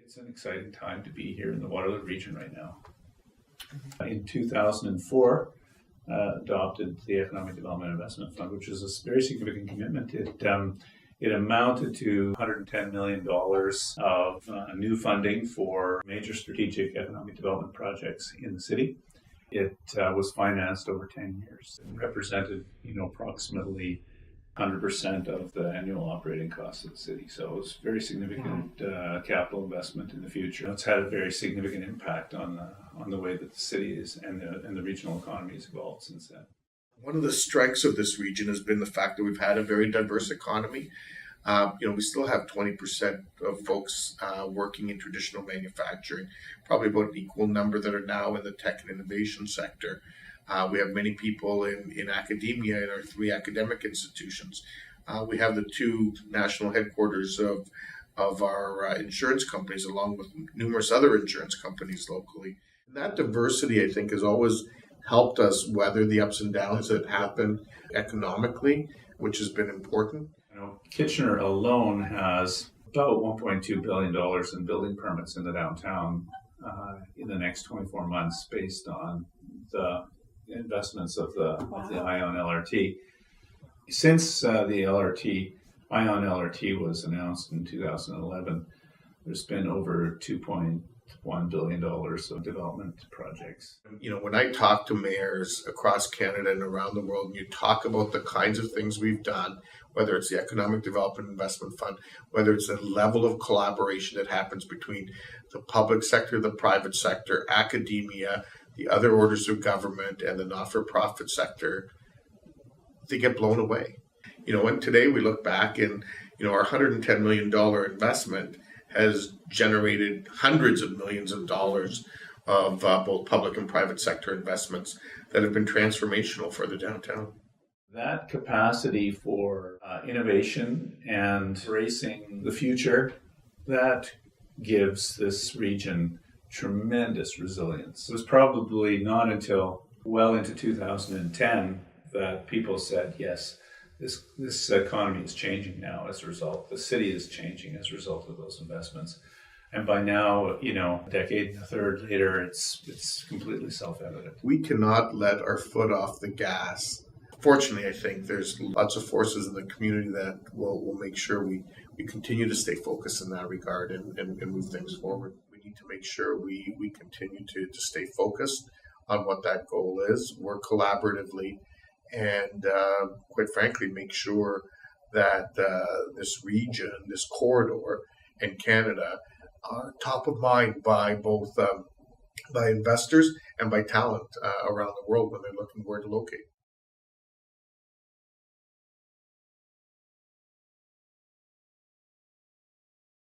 It's an exciting time to be here in the Waterloo region right now. In 2004, adopted the Economic Development Investment Fund, which is a very significant commitment. It amounted to $110 million of new funding for major strategic economic development projects in the city. It was financed over 10 years and represented, approximately 100% of the annual operating costs of the city. So it's very significant capital investment in the future. It's had a very significant impact on the way that the city is and the regional economy has evolved since then. One of the strengths of this region has been the fact that we've had a very diverse economy. We still have 20% of folks working in traditional manufacturing, probably about an equal number that are now in the tech and innovation sector. We have many people in academia in our 3 academic institutions. We have the 2 national headquarters of our insurance companies, along with numerous other insurance companies locally. And that diversity, I think, has always helped us weather the ups and downs that happen economically, which has been important. Kitchener alone has about $1.2 billion in building permits in the downtown in the next 24 months based on the investments of the ION LRT. Since the ION LRT was announced in 2011, there's been over $2.1 billion of development projects. When I talk to mayors across Canada and around the world, and you talk about the kinds of things we've done, whether it's the Economic Development Investment Fund, whether it's the level of collaboration that happens between the public sector, the private sector, academia, the other orders of government, and the not-for-profit sector, they get blown away. And today we look back and, our $110 million investment has generated hundreds of millions of dollars of both public and private sector investments that have been transformational for the downtown. That capacity for innovation and embracing the future, that gives this region tremendous resilience. It was probably not until well into 2010 that people said, yes, this economy is changing now as a result. The city is changing as a result of those investments. And by now, a decade and a third later, it's completely self-evident. We cannot let our foot off the gas. Fortunately, I think there's lots of forces in the community that will make sure we continue to stay focused in that regard and move things forward. We need to make sure we continue to stay focused on what that goal is, work collaboratively, and quite frankly, make sure that this region, this corridor, and Canada are top of mind by both by investors and by talent around the world when they're looking where to locate.